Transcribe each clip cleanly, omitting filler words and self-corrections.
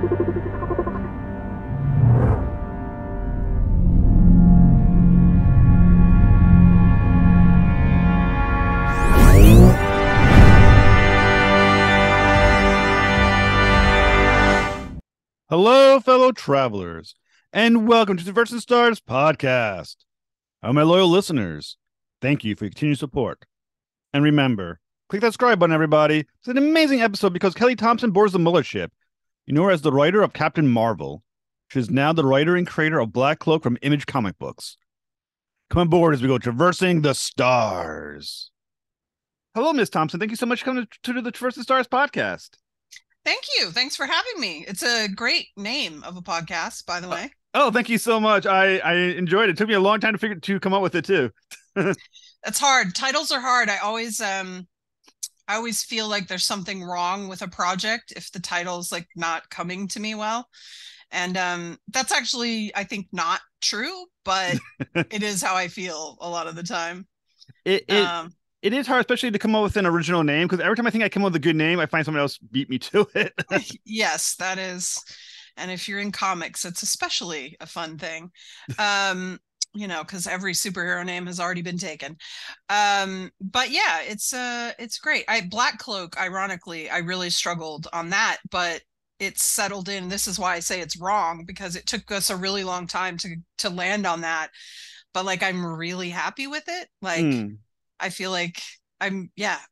Hello, fellow travelers, and welcome to the Versus Stars podcast. Oh, my loyal listeners, thank you for your continued support. And remember, click that subscribe button, everybody. It's an amazing episode because Kelly Thompson boards the Muller ship. You know her as the writer of Captain Marvel. She is now the writer and creator of Black Cloak from Image comic books. Come aboard as we go traversing the stars. Hello, Miss Thompson. Thank you so much for coming to the Versus Stars podcast. Thank you. Thanks for having me. It's a great name of a podcast, by the way. Oh, thank you so much. I enjoyed it. It took me a long time to come up with it too. That's hard. Titles are hard. I always feel like there's something wrong with a project if the title's like not coming to me well. And that's actually, I think, not true, but it is how I feel a lot of the time. It is hard, especially to come up with an original name, because every time I think I come up with a good name, I find someone else beat me to it. Yes, that is. And if you're in comics, it's especially a fun thing. Because every superhero name has already been taken. But yeah, it's great. Black Cloak, ironically, I really struggled on that, but it's settled in. This is why I say it's wrong, because it took us a really long time to land on that. But like, I'm really happy with it. Like, I feel like I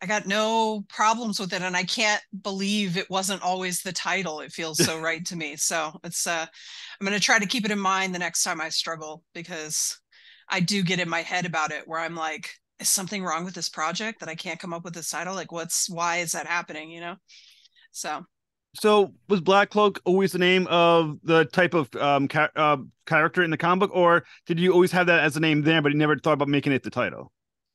got no problems with it, and I can't believe it wasn't always the title. It feels so right to me. So it's I'm going to try to keep it in mind the next time I struggle, because I do get in my head about it where I'm like, is something wrong with this project that I can't come up with this title? Like, why is that happening? So was Black Cloak always the name of the type of character in the comic book, or did you always have that as a name there, but you never thought about making it the title?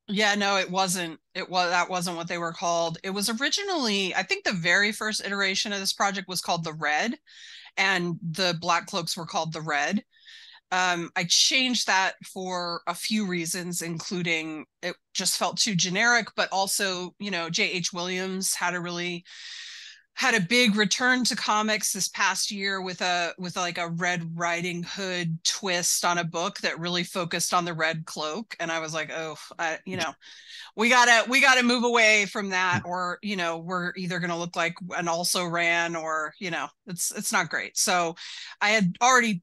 Yeah, no, it wasn't. That wasn't what they were called. It was originally, I think the very first iteration of this project was called The Red, and the Black Cloaks were called The Red. I changed that for a few reasons, including it just felt too generic, but also, J.H. Williams had a big return to comics this past year with like a Red Riding Hood twist on a book that really focused on the Red Cloak. And I was like, we gotta move away from that, or, we're either going to look like an also ran, or, it's not great. So I had already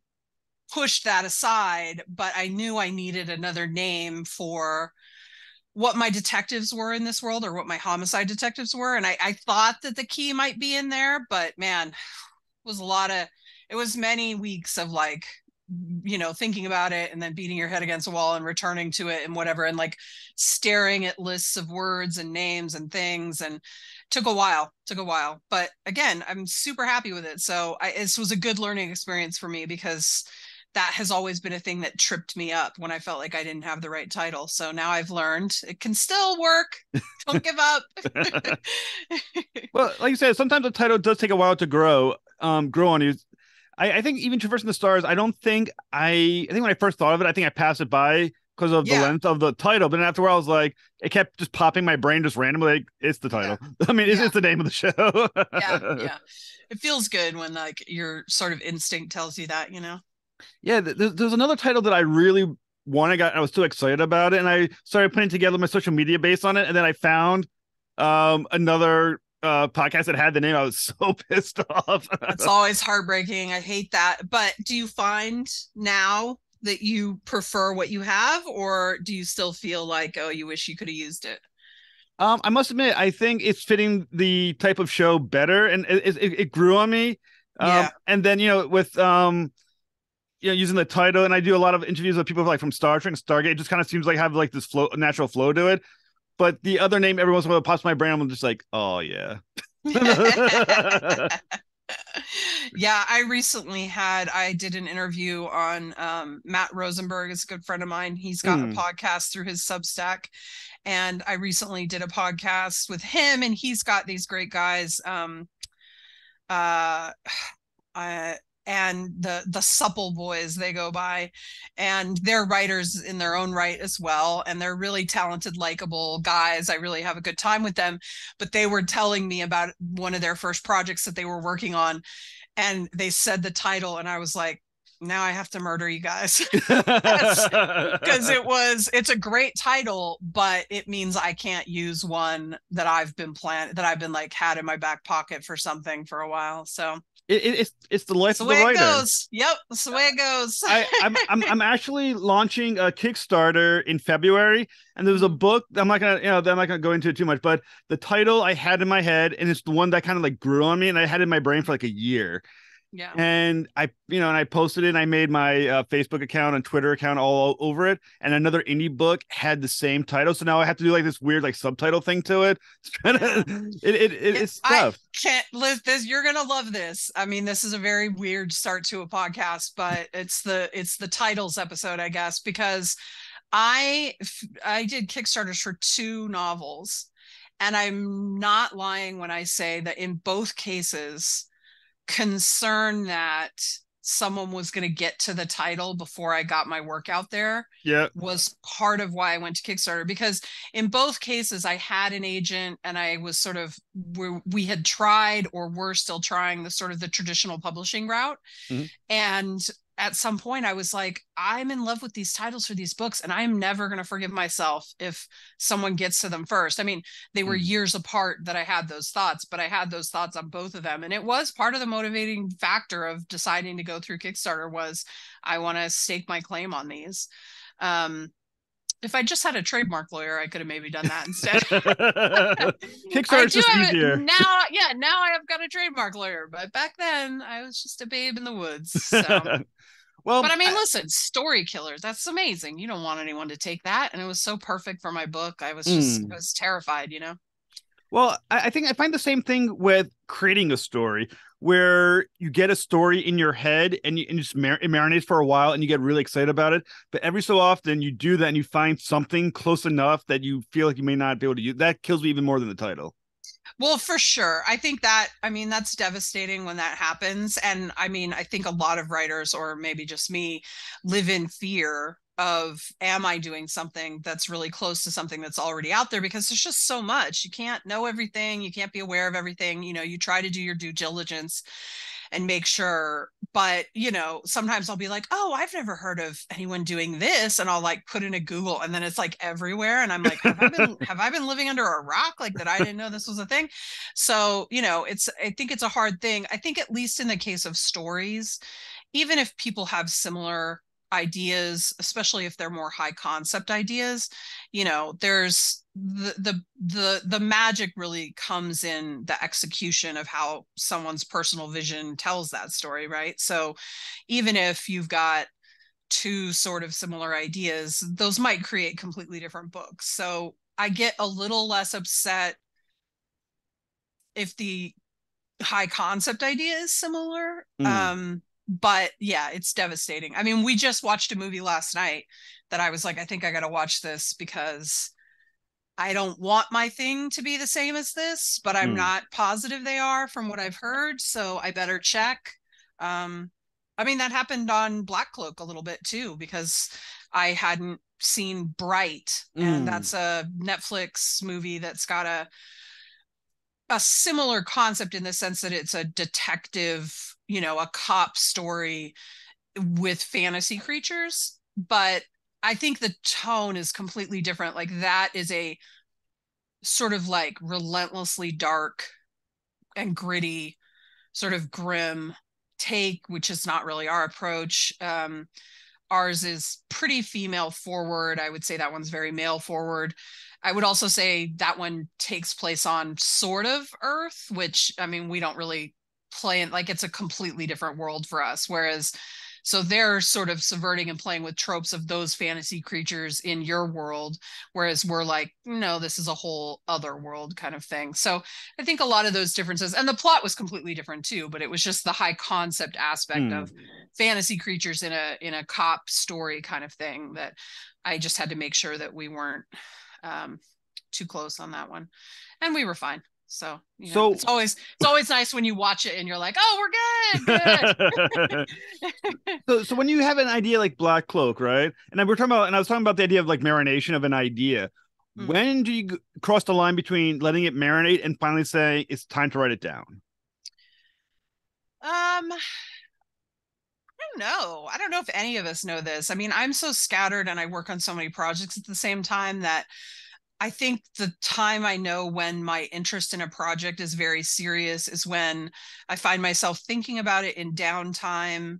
pushed that aside, but I knew I needed another name for what my detectives were in this world, or what my homicide detectives were. And I thought that the key might be in there, but man, it was many weeks of like, thinking about it and then beating your head against a wall and returning to it and whatever, and like staring at lists of words and names and things, and took a while, but again, I'm super happy with it. So this was a good learning experience for me, because that has always been a thing that tripped me up when I felt like I didn't have the right title. So now I've learned it can still work. Don't give up. Well, like you said, sometimes the title does take a while to grow on you. I think even Traversing the Stars, I think when I first thought of it, I think I passed it by because of the length of the title. But then after a while, I was like, it kept just popping my brain just randomly. Like, it's the title. Yeah. I mean, it's the name of the show. Yeah. It feels good when like your sort of instinct tells you that, Yeah, there's another title that I really I was too excited about it, and I started putting together my social media based on it, and then I found another podcast that had the name. I was so pissed off. It's always heartbreaking. I hate that. But do you find now that you prefer what you have, or do you still feel like, oh, you wish you could have used it? I must admit, I think it's fitting the type of show better, and it grew on me. And then with using the title, and I do a lot of interviews with people like from Star Trek and Stargate. It just kind of seems like have like this natural flow to it. But the other name, every once in a while, pops in my brain. I'm just like, oh yeah. Yeah, I did an interview on Matt Rosenberg is a good friend of mine. He's got a podcast through his Substack, and I recently did a podcast with him, and he's got these great guys. And the Supple Boys, they go by, and they're writers in their own right as well, and they're really talented, likable guys. I really have a good time with them. But they were telling me about one of their first projects that they were working on, and they said the title, and I was like, now I have to murder you guys. Because it's a great title, but it means I can't use one that I've been like had in my back pocket for something for a while. So it's the life it's the of the way it writer. goes. Yep, that's the way it goes. I'm actually launching a Kickstarter in February, and there was a book. I'm not gonna go into it too much, but the title I had in my head, and it's the one that kind of like grew on me, and I had it in my brain for like a year. Yeah. And I posted it. And I made my Facebook account and Twitter account all over it. And another indie book had the same title, so now I have to do like this weird like subtitle thing to it. It's I tough. can't live this. You're gonna love this. I mean, this is a very weird start to a podcast, but it's the titles episode, I guess, because I did Kickstarters for 2 novels, and I'm not lying when I say that in both cases, concern that someone was going to get to the title before I got my work out there Yeah. was part of why I went to Kickstarter, because in both cases I had an agent, and I was sort of we had tried or were still trying the sort of the traditional publishing route. Mm-hmm. And at some point I was like, I'm in love with these titles for these books, and I'm never going to forgive myself if someone gets to them first. I mean, they were years apart that I had those thoughts, but I had those thoughts on both of them. And it was part of the motivating factor of deciding to go through Kickstarter was I want to stake my claim on these. If I just had a trademark lawyer, I could have maybe done that instead. Kickstarter's just easier. Now. Yeah, now I have got a trademark lawyer, but back then I was just a babe in the woods. So well, but I mean, listen, story killers, that's amazing. You don't want anyone to take that. And it was so perfect for my book. I was terrified, you know? Well, I think I find the same thing with creating a story where you get a story in your head and you just it marinates for a while and you get really excited about it. But every so often you do that and you find something close enough that you feel like you may not be able to use. That kills me even more than the title. Well, for sure. I mean, that's devastating when that happens. And I mean, I think a lot of writers, or maybe just me, live in fear of, am I doing something that's really close to something that's already out there? Because there's just so much. You can't know everything. You can't be aware of everything. You know, you try to do your due diligence and make sure. But, you know, sometimes I'll be like, oh, I've never heard of anyone doing this. And I'll like put in a Google, and then it's like everywhere. And I'm like, have I been living under a rock? Like that I didn't know this was a thing. So, you know, I think it's a hard thing. I think at least in the case of stories, even if people have similar ideas, especially if they're more high concept ideas, you know, there's the magic really comes in the execution of how someone's personal vision tells that story, right? So even if you've got 2 sort of similar ideas, those might create completely different books. So I get a little less upset if the high concept idea is similar. But yeah, it's devastating. I mean, we just watched a movie last night that I was like, I think I got to watch this because I don't want my thing to be the same as this, but I'm not positive they are from what I've heard. So I better check. I mean, that happened on Black Cloak a little bit too, because I hadn't seen Bright, and that's a Netflix movie that's got a similar concept in the sense that it's a detective, you know, a cop story with fantasy creatures. But I think the tone is completely different. Like that is a sort of like relentlessly dark and gritty, sort of grim take, which is not really our approach. Ours is pretty female forward. I would say that one's very male forward. I would also say that one takes place on sort of Earth, which, I mean, we don't really play in, like, it's a completely different world for us. Whereas, so they're sort of subverting and playing with tropes of those fantasy creatures in your world, whereas we're like, no, this is a whole other world kind of thing. So I think a lot of those differences, and the plot was completely different too, but it was just the high concept aspect of fantasy creatures in a cop story kind of thing that I just had to make sure that we weren't too close on that one, and we were fine. So, you know, it's always nice when you watch it and you're like, oh, we're good. So when you have an idea like Black Cloak, right? And I was talking about the idea of like marination of an idea. When do you cross the line between letting it marinate and finally saying it's time to write it down? I don't know. I don't know if any of us know this. I mean, I'm so scattered and I work on so many projects at the same time that I think the time I know when my interest in a project is very serious is when I find myself thinking about it in downtime,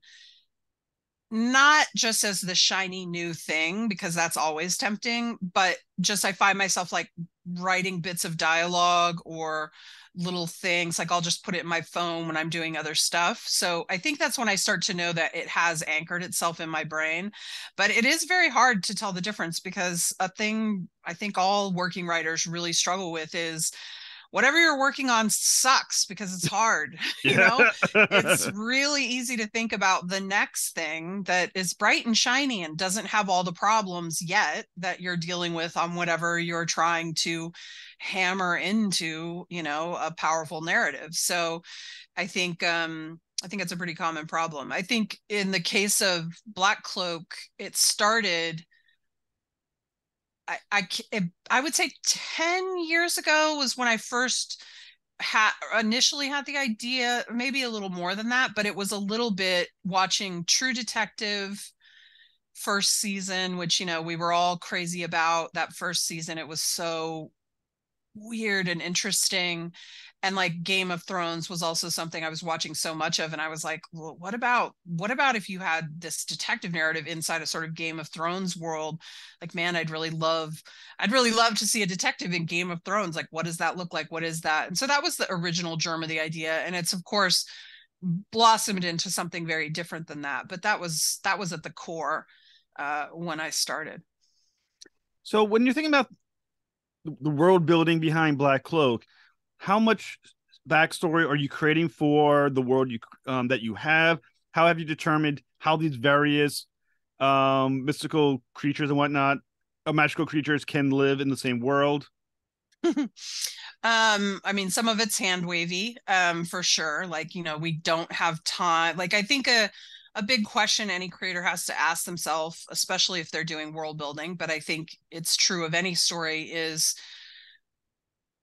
not just as the shiny new thing, because that's always tempting, but just I find myself like writing bits of dialogue or little things. Like I'll just put it in my phone when I'm doing other stuff. So I think that's when I start to know that it has anchored itself in my brain. But it is very hard to tell the difference because a thing I think all working writers really struggle with is whatever you're working on sucks because it's hard. you know Yeah. it's really easy to think about the next thing that is bright and shiny and doesn't have all the problems yet that you're dealing with on whatever you're trying to hammer into, a powerful narrative. So I think it's a pretty common problem. I think in the case of Black Cloak, it started I would say 10 years ago was when I first initially had the idea, maybe a little more than that, but it was a little bit watching True Detective first season, which, we were all crazy about that first season. It was so weird and interesting. And like Game of Thrones was also something I was watching so much of, and I was like, well, what about if you had this detective narrative inside a sort of Game of Thrones world? Like, man, I'd really love to see a detective in Game of Thrones. Like, what does that look like? What is that? And so that was the original germ of the idea, and it's of course blossomed into something very different than that. But that was at the core when I started. So when you're thinking about the world building behind Black Cloak, how much backstory are you creating for the world that you have? How have you determined how these various mystical creatures and whatnot, magical creatures, can live in the same world? I mean, some of it's hand wavy, for sure. Like, we don't have time. Like, I think a big question any creator has to ask themselves, especially if they're doing world building, but I think it's true of any story, is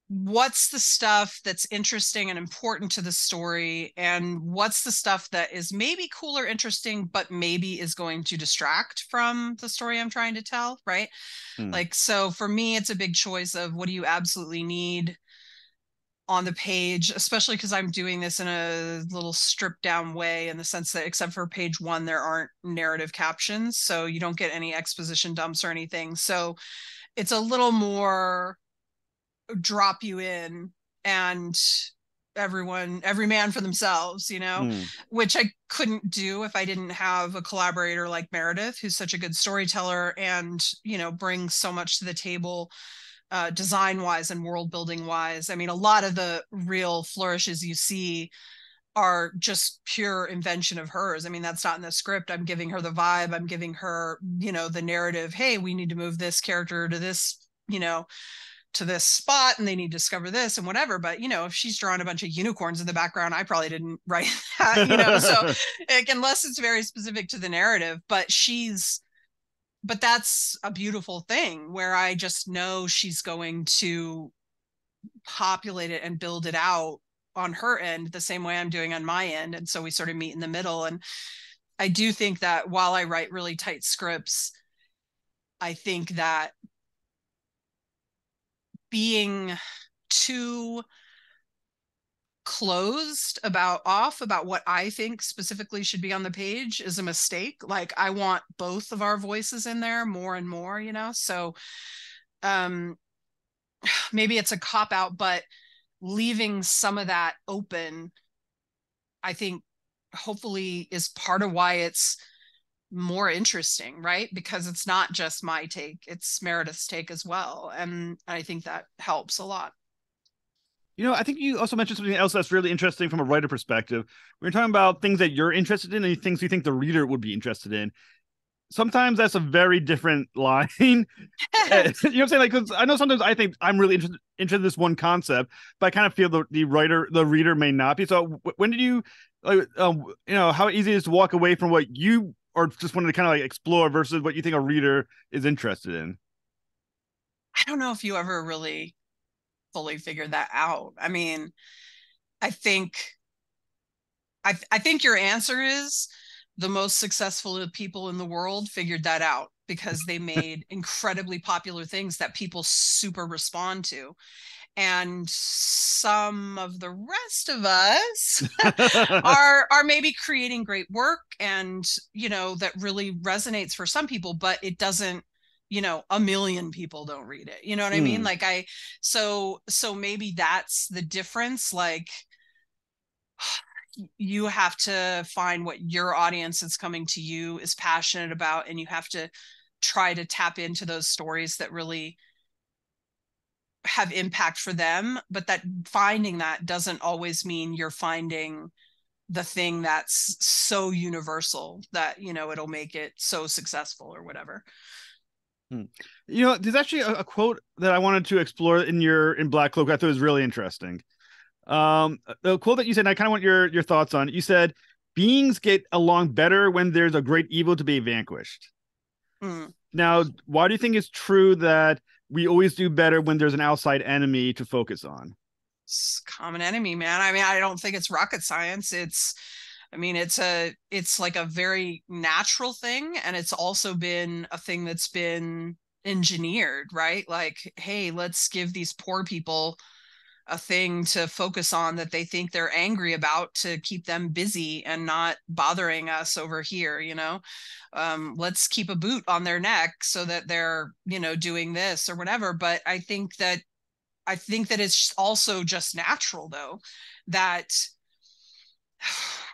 what's the stuff that's interesting and important to the story, and what's the stuff that is maybe cool or interesting, but maybe is going to distract from the story I'm trying to tell, right? Hmm. Like, so for me, it's a big choice of what do you absolutely need on the page, especially because I'm doing this in a little stripped down way, in the sense that except for page one, there aren't narrative captions. So you don't get any exposition dumps or anything. So it's a little more drop you in, and every man for themselves, Hmm. which I couldn't do if I didn't have a collaborator like Meredith, who's such a good storyteller and, brings so much to the table, design wise and world building wise. I mean, a lot of the real flourishes you see are just pure invention of hers. I mean, that's not in the script. I'm giving her the vibe. I'm giving her, the narrative. Hey, we need to move this character to this, to this spot, and they need to discover this and whatever. But, if she's drawing a bunch of unicorns in the background, I probably didn't write that. So like, unless it's very specific to the narrative, but that's a beautiful thing where I just know she's going to populate it and build it out on her end the same way I'm doing on my end. And so we sort of meet in the middle. And I do think that while I write really tight scripts, I think that being too closed about what I think specifically should be on the page is a mistake. Like, I want both of our voices in there more and more, so um maybe it's a cop out, but leaving some of that open, I think, hopefully is part of why it's more interesting, right? Because it's not just my take, it's Meredith's take as well, and I think that helps a lot. I think you also mentioned something else that's really interesting from a writer perspective. We're talking about things that you're interested in and things you think the reader would be interested in. Sometimes that's a very different line. You know what I'm saying? Like, because I know sometimes I think I'm really interested in this one concept, but I kind of feel the reader may not be. So when did you, like, how easy it is to walk away from what you or just wanted to kind of like explore versus what you think a reader is interested in? I don't know if you ever really fully figured that out. I mean, I think I think your answer is the most successful people in the world figured that out because they made incredibly popular things that people super respond to. And some of the rest of us are maybe creating great work and that really resonates for some people, but it doesn't, a million people don't read it. You know what I mean? Hmm. Like so maybe that's the difference. Like you have to find what your audience that's coming to you is passionate about, and you have to try to tap into those stories that really have impact for them. But that finding that doesn't always mean you're finding the thing that's so universal that it'll make it so successful or whatever. Hmm. There's actually a quote that I wanted to explore in Black Cloak. I thought was really interesting. The quote that you said, and I kind of want your thoughts on it. You said, "Beings get along better when there's a great evil to be vanquished." Mm. Now, why do you think it's true that we always do better when there's an outside enemy to focus on? It's common enemy, man. I mean, I don't think it's rocket science. It's like a very natural thing, and it's also been a thing that's been engineered, right? Like, hey, let's give these poor people a thing to focus on that they think they're angry about to keep them busy and not bothering us over here. Let's keep a boot on their neck so that they're doing this or whatever. But I think that it's also just natural, though, that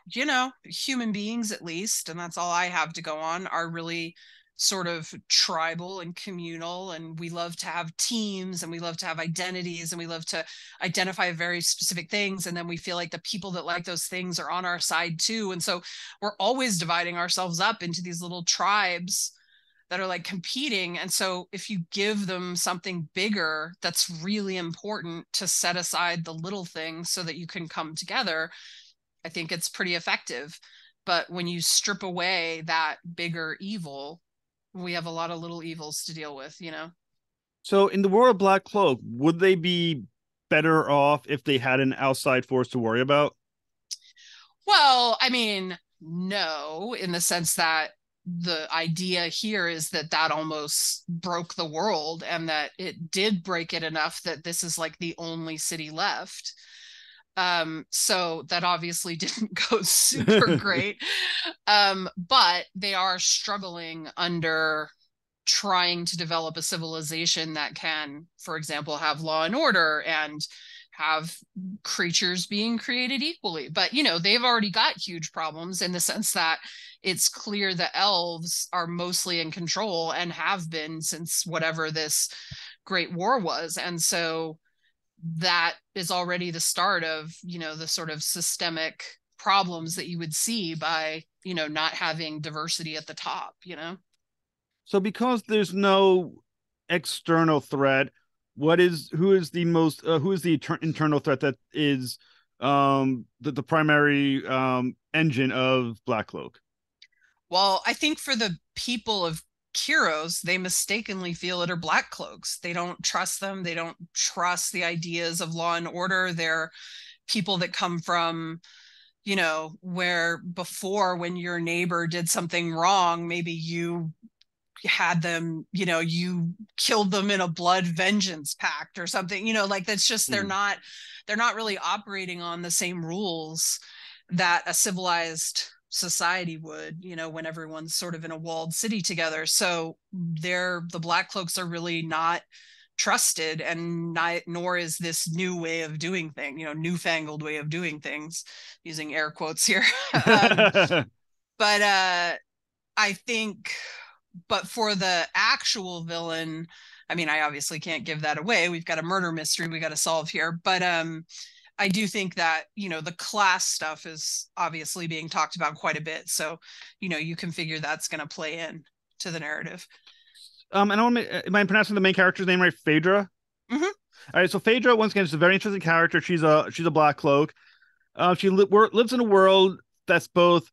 human beings, at least, and that's all I have to go on, are really sort of tribal and communal, and we love to have teams, and we love to have identities, and we love to identify very specific things, and then we feel like the people that like those things are on our side too, and so we're always dividing ourselves up into these little tribes that are like competing. And so if you give them something bigger that's really important to set aside the little things so that you can come together, I think it's pretty effective. But when you strip away that bigger evil, we have a lot of little evils to deal with. So, in the world of Black Cloak, would they be better off if they had an outside force to worry about? Well, I mean, no, in the sense that the idea here is that almost broke the world, and that it did break it enough that this is like the only city left. So that obviously didn't go super great. But they are struggling under trying to develop a civilization that can, for example, have law and order and have creatures being created equally. But they've already got huge problems in the sense that it's clear the elves are mostly in control and have been since whatever this great war was. And so that is already the start of the sort of systemic problems that you would see by not having diversity at the top. So, because there's no external threat, who is the internal threat that is the primary engine of Black Cloak? Well, I think for the people of Kiros, they mistakenly feel it are Black Cloaks. They don't trust them. They don't trust the ideas of law and order. They're people that come from where before, when your neighbor did something wrong, maybe you had them, you killed them in a blood vengeance pact or something, like that's just Hmm. they're not really operating on the same rules that a civilized society would, when everyone's sort of in a walled city together. So the Black Cloaks are really not trusted, and nor is this new way of doing things, newfangled way of doing things, using air quotes here. um, but I think, but for the actual villain, I mean, I obviously can't give that away. We've got a murder mystery we got to solve here. But I do think that, the class stuff is obviously being talked about quite a bit. So, you can figure that's going to play in to the narrative. And am I pronouncing the main character's name right? Phaedra. Mm-hmm. All right. So Phaedra, once again, is a very interesting character. She's a Black Cloak. She lives in a world that's both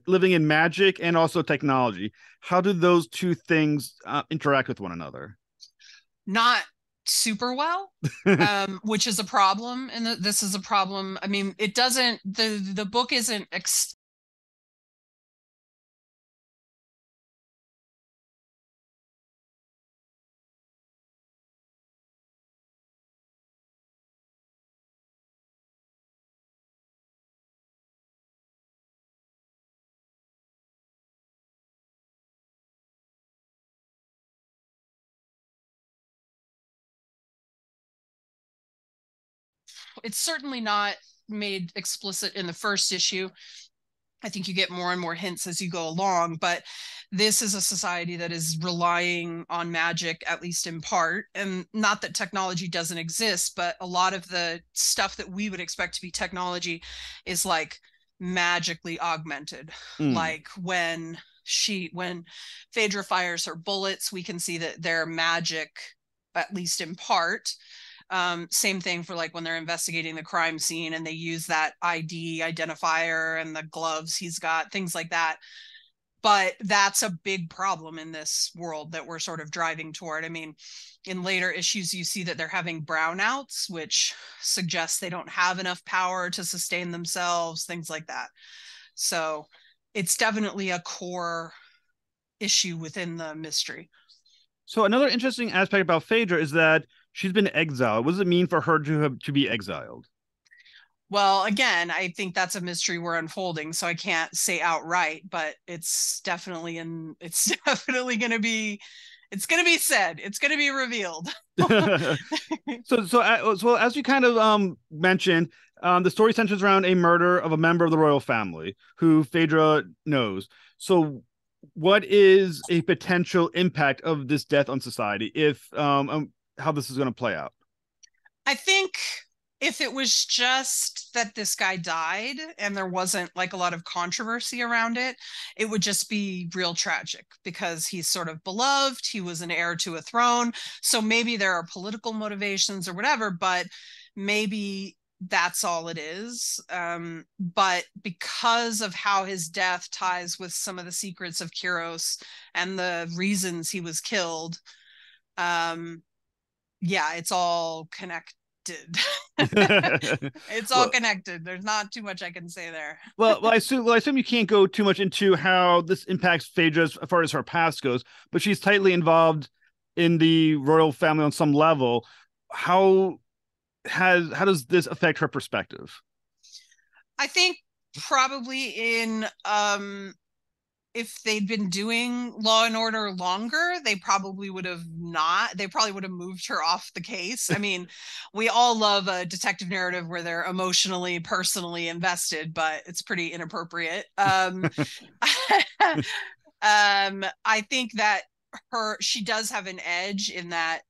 living in magic and also technology. How do those two things interact with one another? Not super well, which is a problem, and this is a problem. I mean, it doesn't the book isn't it's certainly not made explicit in the first issue. I think you get more and more hints as you go along, but this is a society that is relying on magic, at least in part. And not that technology doesn't exist, but a lot of the stuff that we would expect to be technology is like magically augmented. Mm. Like when Phaedra fires her bullets, we can see that they're magic, at least in part. Same thing for like when they're investigating the crime scene and they use that ID identifier and the gloves he's got, things like that. But that's a big problem in this world that we're sort of driving toward. I mean, in later issues, you see that they're having brownouts, which suggests they don't have enough power to sustain themselves, things like that. So it's definitely a core issue within the mystery. So another interesting aspect about Phaedra is that she's been exiled. What does it mean for her to be exiled? Well, again, I think that's a mystery we're unfolding, so I can't say outright, but it's definitely going to be said. It's going to be revealed. So as you kind of mentioned, the story centers around a murder of a member of the royal family who Phaedra knows. So what is a potential impact of this death on society if how this is going to play out? I think if it was just that this guy died and there wasn't like a lot of controversy around it, it would just be real tragic because he's sort of beloved. He was an heir to a throne. So maybe there are political motivations or whatever, but maybe that's all it is. But because of how his death ties with some of the secrets of Kyros and the reasons he was killed, yeah, it's all connected. It's all well, connected. There's not too much I can say there. I assume you can't go too much into how this impacts Phaedra as far as her past goes, but she's tightly involved in the royal family on some level. How how does this affect her perspective? I think probably in if they'd been doing Law and Order longer, they probably would have not. They probably would have moved her off the case. I mean, we all love a detective narrative where they're emotionally, personally invested, but it's pretty inappropriate. I think that she does have an edge in that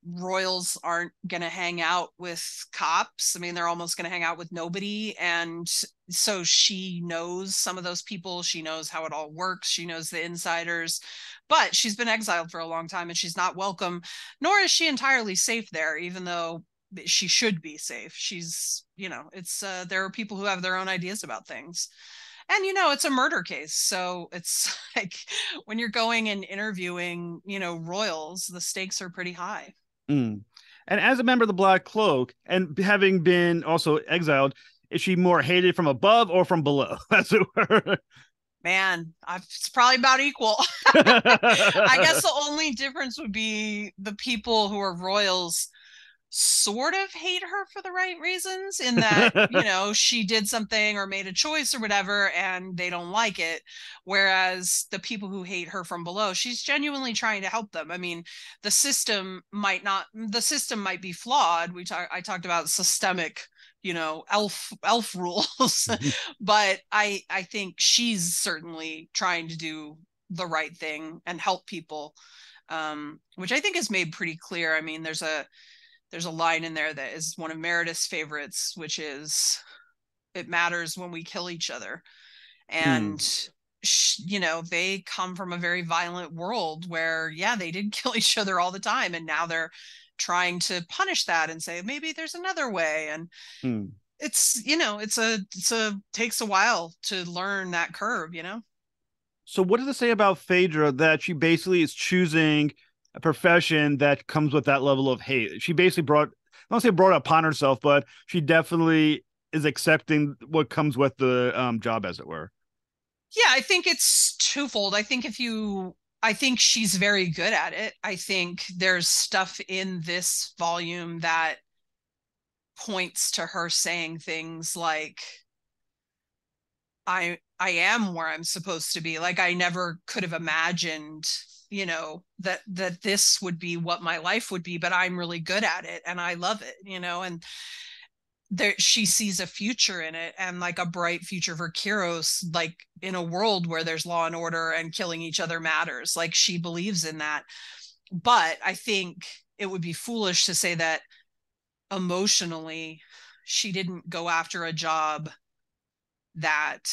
royals aren't going to hang out with cops. I mean, they're almost going to hang out with nobody. And so she knows some of those people. She knows how it all works. She knows the insiders, but she's been exiled for a long time and she's not welcome, nor is she entirely safe there, even though she should be safe. She's, it's, there are people who have their own ideas about things. And it's a murder case, so it's like when you're going and interviewing royals, the stakes are pretty high. Mm. And as a member of the Black Cloak, and having been also exiled, is she more hated from above or from below, as it were? Man, it's probably about equal. I guess the only difference would be the people who are royals sort of hate her for the right reasons, in that she did something or made a choice or whatever and they don't like it, whereas the people who hate her from below, she's genuinely trying to help them. I mean, the system might be flawed. I talked about systemic elf rules but I think she's certainly trying to do the right thing and help people, which I think is made pretty clear. I mean, there's a line in there that is one of Meredith's favorites, which is, "It matters when we kill each other." And, Mm. they come from a very violent world where, yeah, they did kill each other all the time. And now they're trying to punish that and say, maybe there's another way. And Mm. it's takes a while to learn that curve. So what does it say about Phaedra that she basically is choosing a profession that comes with that level of hate. She basically brought, I don't say brought it upon herself, but she definitely is accepting what comes with the job, as it were. Yeah, I think it's twofold. I think she's very good at it. I think there's stuff in this volume that points to her saying things like, I am where I'm supposed to be. Like I never could have imagined, that this would be what my life would be, but I'm really good at it and I love it, and there she sees a future in it, and like a bright future for Kiros, like in a world where there's law and order and killing each other matters. Like she believes in that. But I think it would be foolish to say that emotionally she didn't go after a job that,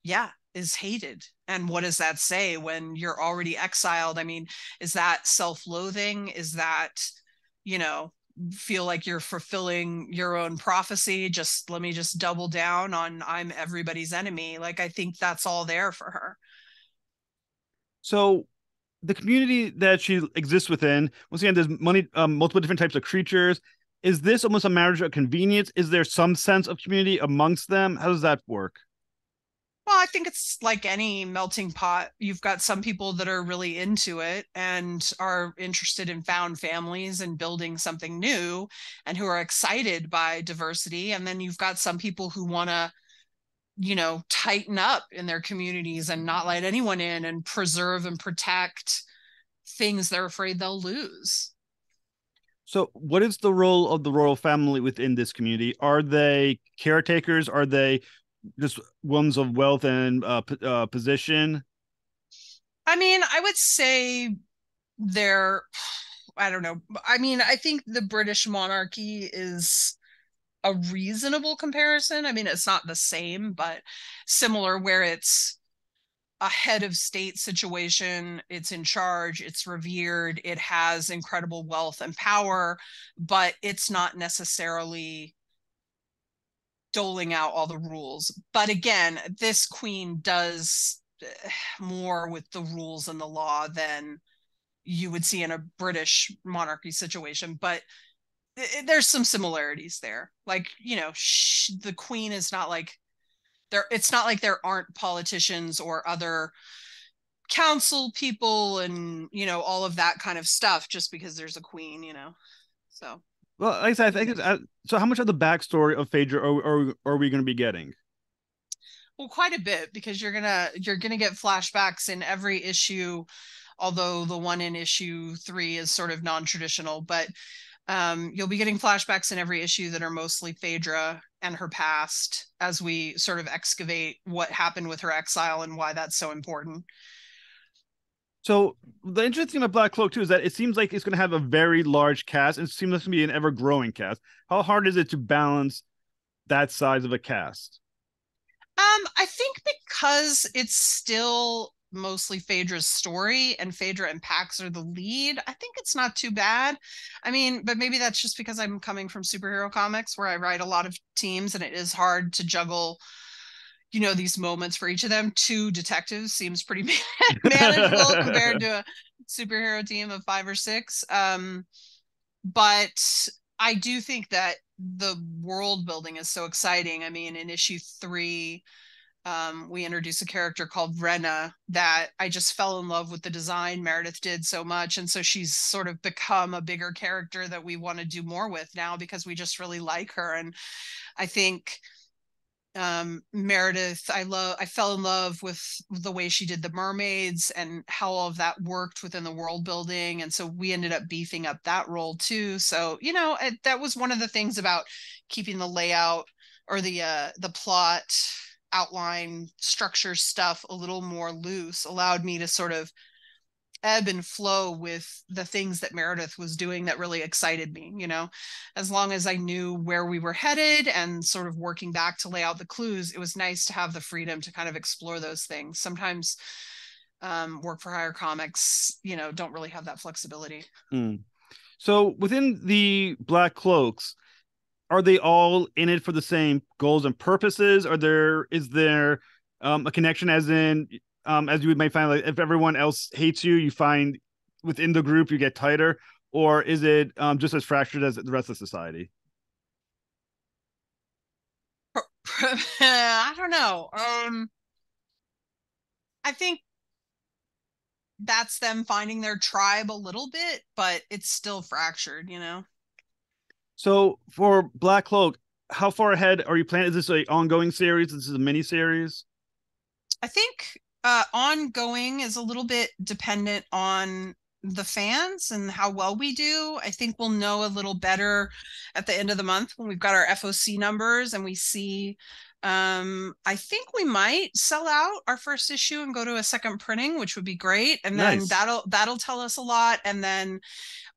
yeah, is hated. And what does that say when you're already exiled? I mean, is that self-loathing? Is that, you know, feel like you're fulfilling your own prophecy? Just let me just double down on I'm everybody's enemy. Like I think that's all there for her. So the community that she exists within, once again, there's multiple different types of creatures. Is this almost a marriage of convenience? Is there some sense of community amongst them? How does that work? Well, I think it's like any melting pot. You've got some people that are really into it and are interested in found families and building something new and who are excited by diversity. And then you've got some people who want to, tighten up in their communities and not let anyone in and preserve and protect things they're afraid they'll lose. So, what is the role of the royal family within this community? Are they caretakers? Are they just ones of wealth and position? I mean, I would say they're, I don't know. I mean, I think the British monarchy is a reasonable comparison. I mean, it's not the same, but similar, where it's a head of state situation. It's in charge, it's revered, it has incredible wealth and power, but it's not necessarily doling out all the rules. But again, this queen does more with the rules and the law than you would see in a British monarchy situation. But there's some similarities there. Like, the queen is not like there. It's not like there aren't politicians or other council people and all of that kind of stuff just because there's a queen. So Well, like I said, I think so. How much of the backstory of Phaedra are we going to be getting? well, quite a bit, because you're gonna get flashbacks in every issue, although the one in issue 3 is sort of non-traditional. But you'll be getting flashbacks in every issue that are mostly Phaedra and her past, as we sort of excavate what happened with her exile and why that's so important. So the interesting thing about Black Cloak too is that it seems like it's going to have a very large cast, and it seems like to be an ever growing cast. How hard is it to balance that size of a cast? I think because it's still mostly Phaedra's story and Phaedra and Pax are the lead, I think it's not too bad. I mean, but maybe that's just because I'm coming from superhero comics where I write a lot of teams and it is hard to juggle, these moments for each of them. Two detectives seems pretty manageable compared to a superhero team of 5 or 6. But I do think that the world building is so exciting. I mean, in issue 3, we introduce a character called Renna that I just fell in love with the design. Meredith did so much. And so she's sort of become a bigger character that we want to do more with now because we just really like her. And I think Meredith, I fell in love with the way she did the mermaids and how all of that worked within the world building. And so we ended up beefing up that role too. So, that was one of the things about keeping the layout or the plot outline structure stuff a little more loose, allowed me to sort of ebb and flow with the things that Meredith was doing that really excited me. As long as I knew where we were headed and sort of working back to lay out the clues, it was nice to have the freedom to kind of explore those things. Sometimes work for hire comics, don't really have that flexibility. Mm. So within the Black Cloaks, are they all in it for the same goals and purposes? Is there a connection, as in as you might find, like if everyone else hates you, you find within the group you get tighter, or is it just as fractured as the rest of society? I don't know. I think that's them finding their tribe a little bit, but it's still fractured, you know? So for Black Cloak, how far ahead are you planning? Is this an ongoing series? This is a mini series? I think ongoing is a little bit dependent on the fans and how well we do. I think we'll know a little better at the end of the month when we've got our FOC numbers and we see. I think we might sell out our first issue and go to a second printing, which would be great. And then Nice. that'll tell us a lot. And then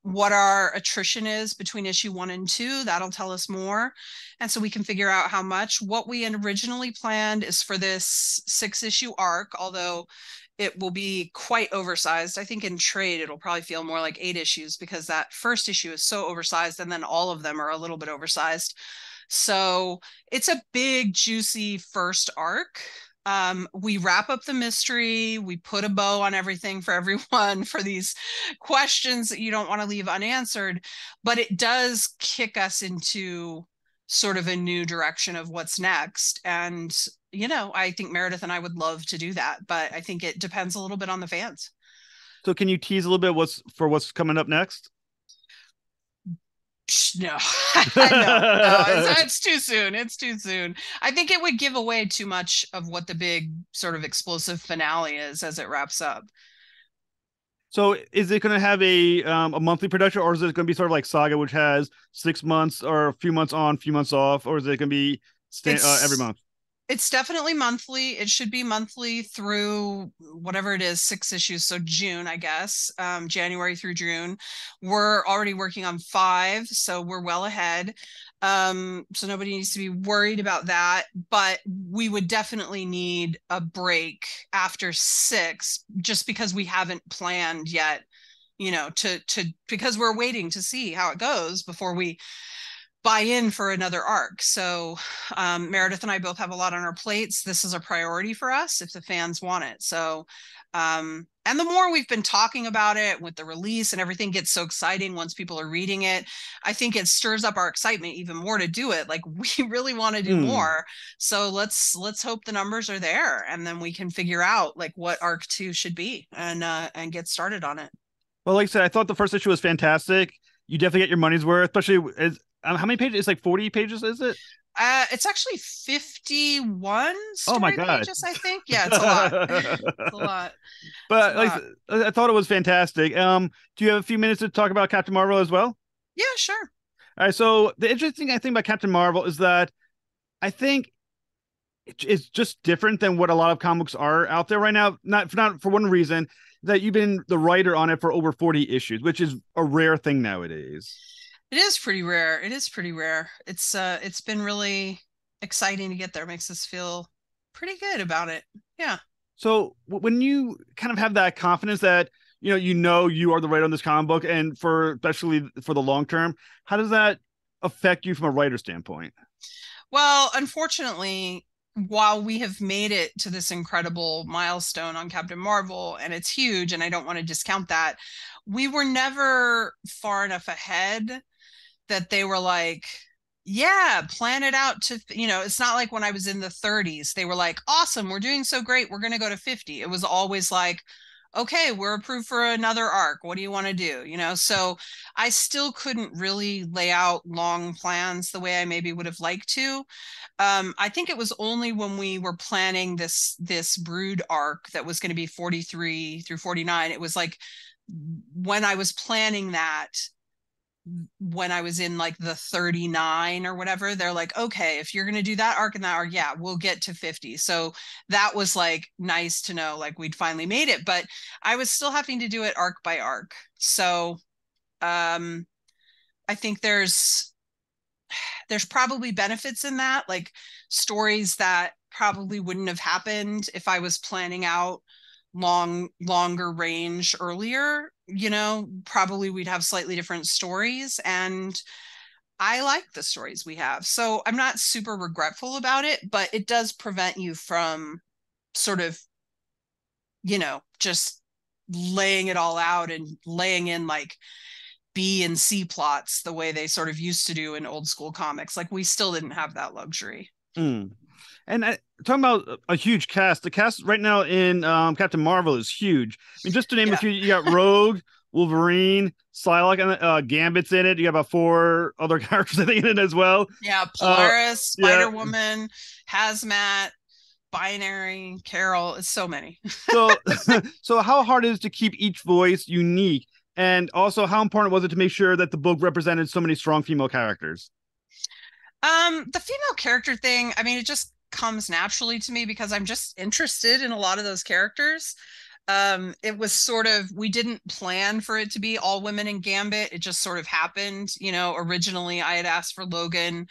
what our attrition is between issue 1 and 2. That'll tell us more. And so we can figure out how much. What we originally planned is for this 6 issue arc, although it will be quite oversized. I think in trade, it'll probably feel more like 8 issues because that first issue is so oversized, and then all of them are a little bit oversized. So it's a big, juicy first arc. We wrap up the mystery, we put a bow on everything for everyone for these questions that you don't want to leave unanswered, but it does kick us into sort of a new direction of what's next. And, I think Meredith and I would love to do that, but I think it depends a little bit on the fans. So can you tease a little bit what's coming up next? No, no, it's too soon. It's too soon. I think it would give away too much of what the big sort of explosive finale is as it wraps up. So is it going to have a monthly production, or is it going to be sort of like Saga, which has 6 months or a few months on, few months off, or is it going to be every It's month? It's definitely monthly. It should be monthly through whatever it is, 6 issues. So June, I guess, January through June. We're already working on 5, so we're well ahead. So nobody needs to be worried about that. But we would definitely need a break after 6, just because we haven't planned yet. To because we're waiting to see how it goes before we buy in for another arc. So Meredith and I both have a lot on our plates. This is a priority for us if the fans want it. So and the more we've been talking about it with the release and everything gets so exciting once people are reading it, I think it stirs up our excitement even more to do it. Like we really want to do Hmm. more. So let's hope the numbers are there and then we can figure out like what arc 2 should be and get started on it. Well, like I said, I thought the first issue was fantastic. You definitely get your money's worth, especially as how many pages? It's like 40 pages, is it? It's actually 51 Oh my story God. pages, I think. Yeah, it's a lot. It's a lot. It's a But like lot. I thought it was fantastic. Do you have a few minutes to talk about Captain Marvel as well? Yeah, sure. All right. So the interesting I think about Captain Marvel is that I think it's just different than what a lot of comics are out there right now. Not for one reason that you've been the writer on it for over 40 issues, which is a rare thing nowadays. It is pretty rare. It is pretty rare. It's been really exciting to get there. Makes us feel pretty good about it. Yeah. So when you kind of have that confidence that you know you are the writer on this comic book, and for especially for the long term, how does that affect you from a writer standpoint? Well, unfortunately, while we have made it to this incredible milestone on Captain Marvel, and it's huge, and I don't want to discount that, we were never far enough ahead that they were like, yeah, plan it out to, it's not like when I was in the 30s, they were like, awesome, we're doing so great, we're going to go to 50. It was always like, okay, we're approved for another arc. What do you want to do? So I still couldn't really lay out long plans the way I maybe would have liked to. I think it was only when we were planning this Brood arc that was going to be 43 through 49. It was like when I was planning that, when I was in like the 39 or whatever, they're like, okay, if you're going to do that arc and that arc, yeah, we'll get to 50. So that was like nice to know, like we'd finally made it, but I was still having to do it arc by arc. So I think there's probably benefits in that, like stories that probably wouldn't have happened if I was planning out longer range earlier. Probably we'd have slightly different stories, and I like the stories we have, so I'm not super regretful about it, but it does prevent you from sort of just laying it all out and laying in like B and C plots the way they sort of used to do in old school comics. Like we still didn't have that luxury. Mm. And talking about a huge cast, the cast right now in Captain Marvel is huge. I mean, just to name a Yeah. few, you got Rogue, Wolverine, Psylocke, and Gambit's in it. You got about 4 other characters I think in it as well. Yeah. Uh, Polaris, yeah. Spider Woman, Hazmat, Binary, Carol. It's so many. So, so how hard is it to keep each voice unique, and also how important was it to make sure that the book represented so many strong female characters? The female character thing, I mean, it just comes naturally to me because I'm just interested in a lot of those characters. It was sort of, we didn't plan for it to be all women in Gambit. It just sort of happened. Originally I had asked for Logan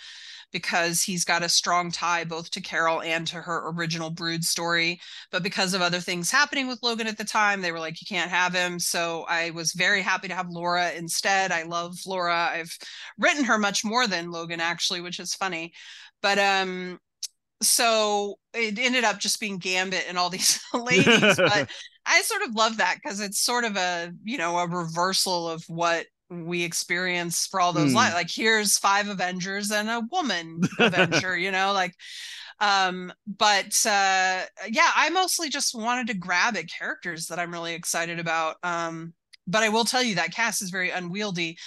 because he's got a strong tie both to Carol and to her original Brood story. But because of other things happening with Logan at the time, they were like, you can't have him. So I was very happy to have Laura instead. I love Laura. I've written her much more than Logan, actually, which is funny. But so it ended up just being Gambit and all these ladies. But I sort of love that because it's sort of a reversal of what we experience for all those Mm. like here's 5 Avengers and a woman Avenger, like but yeah, I mostly just wanted to grab at characters that I'm really excited about. But I will tell you that cast is very unwieldy.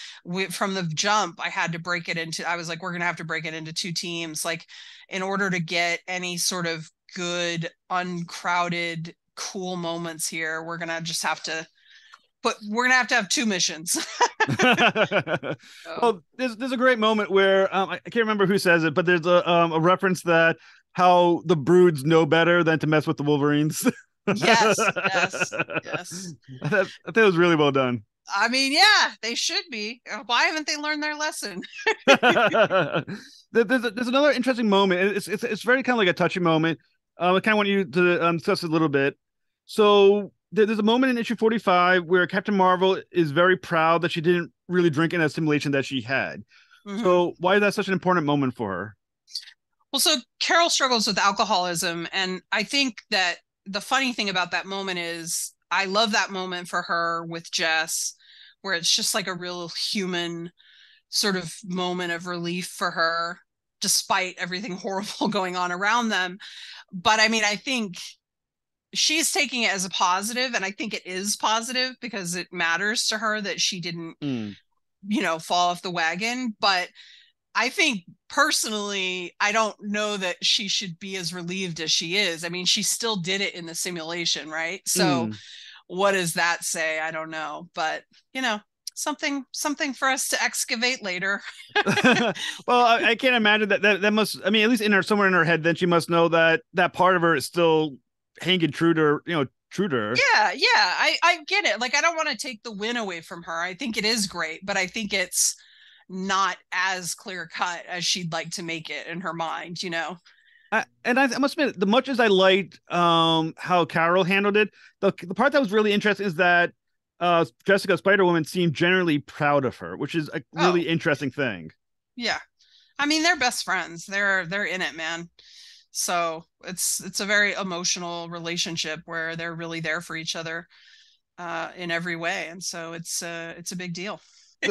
From the jump, I was like, we're gonna have to break it into 2 teams, like in order to get any sort of good, uncrowded, cool moments here. We're gonna have to have 2 missions. So, Well, there's a great moment where I can't remember who says it, but there's a reference that how the Broods know better than to mess with the Wolverines. yes, yes, yes. I think it was really well done. I mean, yeah, they should be. Why haven't they learned their lesson? There's another interesting moment. It's very kind of like a touchy moment. I kind of want you to discuss it a little bit. So there's a moment in issue 45 where Captain Marvel is very proud that she didn't really drink in a simulation that she had. Mm-hmm. So why is that such an important moment for her? Well, so Carol struggles with alcoholism, and I think that the funny thing about that moment is I love that moment for her with Jess, where it's just like a real human sort of moment of relief for her, despite everything horrible going on around them. But I mean, I think she's taking it as a positive, and I think it is positive because it matters to her that she didn't, Mm. fall off the wagon. But I think personally, I don't know that she should be as relieved as she is. I mean, she still did it in the simulation, right? So Mm. what does that say? I don't know, but you know, something for us to excavate later. Well, I can't imagine that must. I mean, at least in her somewhere in her head, then she must know that that part of her is still hanging true to her, true to her. Yeah, I get it. Like I don't want to take the win away from her. I think it is great, but I think it's not as clear cut as she'd like to make it in her mind. I must admit, the much as I liked how Carol handled it, the part that was really interesting is that Jessica Spider Woman seemed generally proud of her, which is a Oh, really interesting thing. yeah. I mean, they're best friends. They're in it, man. So it's a very emotional relationship where they're really there for each other in every way, and so it's a big deal.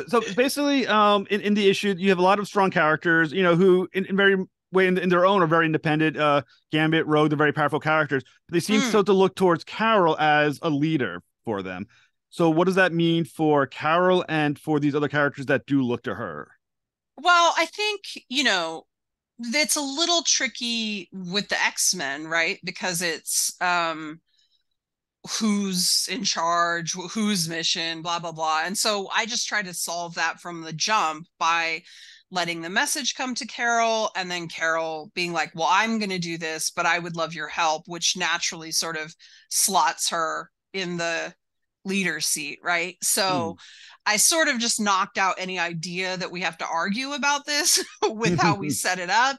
So basically, in the issue, you have a lot of strong characters, who in very way in their own are very independent. Gambit, Rogue, they're very powerful characters, but they seem so Mm. to look towards Carol as a leader for them. So what does that mean for Carol and for these other characters that do look to her? Well, I think, it's a little tricky with the X-Men, right? Because it's who's in charge, whose mission, blah blah blah. And so I just try to solve that from the jump by letting the message come to Carol and then Carol being like, "Well, I'm going to do this, but I would love your help," which naturally sort of slots her in the leader seat, right? So Mm. I sort of just knocked out any idea that we have to argue about this with how we set it up.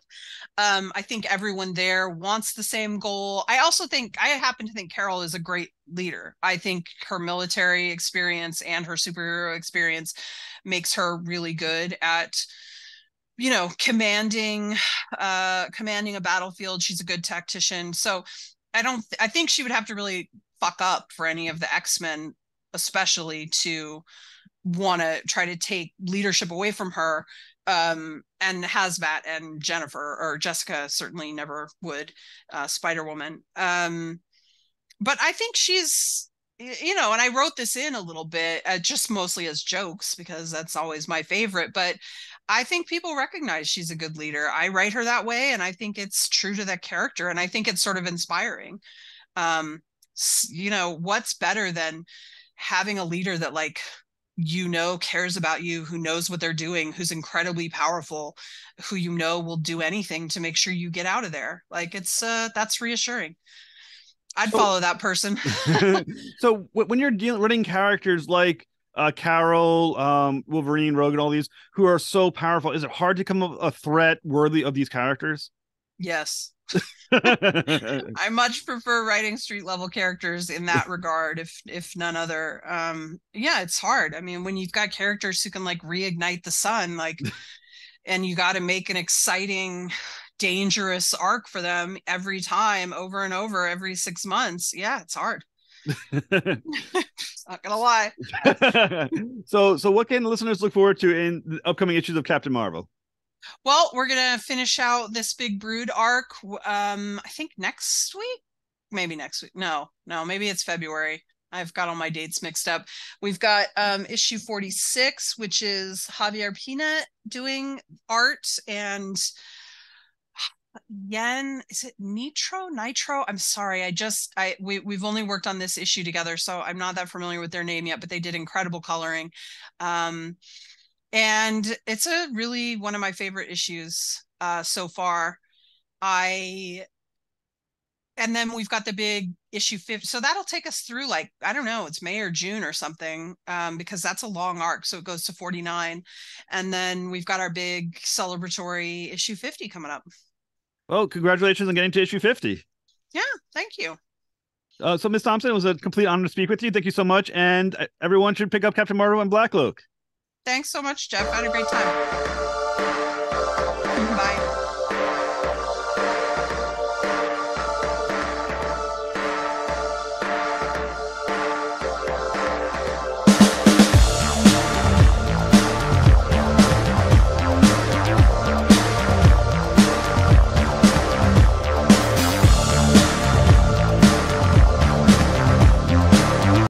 I think everyone there wants the same goal. I happen to think Carol is a great leader. I think her military experience and her superhero experience makes her really good at, commanding a battlefield. She's a good tactician. So I think she would have to really fuck up for any of the X-Men, especially to want to try to take leadership away from her. And Hazmat and Jennifer or Jessica certainly never would, Spider-Woman. But I think she's, and I wrote this in a little bit, just mostly as jokes because that's always my favorite, but I think people recognize she's a good leader. I write her that way, and I think it's true to that character, and I think it's sort of inspiring. What's better than having a leader that cares about you, who knows what they're doing, who's incredibly powerful, who will do anything to make sure you get out of there. That's reassuring. I'd follow that person. So when you're writing characters like Carol, Wolverine, Rogue, and all these who are so powerful, is it hard to come up with a threat worthy of these characters? Yes. I much prefer writing street level characters in that regard, if none other. Yeah, it's hard. I mean, when you've got characters who can reignite the sun, and you got to make an exciting, dangerous arc for them every time, over and over, every 6 months. Yeah, it's hard. Not gonna lie. So what can listeners look forward to in the upcoming issues of Captain Marvel? Well, we're gonna finish out this big Brood arc. I think next week, maybe next week. No, maybe it's February. I've got all my dates mixed up. We've got issue 46, which is Javier Pina doing art, and Yen, is it Nitro? I'm sorry. We've only worked on this issue together, so I'm not that familiar with their name yet, but they did incredible coloring. And it's really one of my favorite issues so far. And then we've got the big issue 50. So that'll take us through I don't know, it's May or June or something, because that's a long arc. So it goes to 49. And then we've got our big celebratory issue 50 coming up. Well, congratulations on getting to issue 50. Yeah, thank you. So Ms. Thompson, it was a complete honor to speak with you. Thank you so much. And everyone should pick up Captain Marvel and Black Cloak. Thanks so much, Jeff. I had a great time.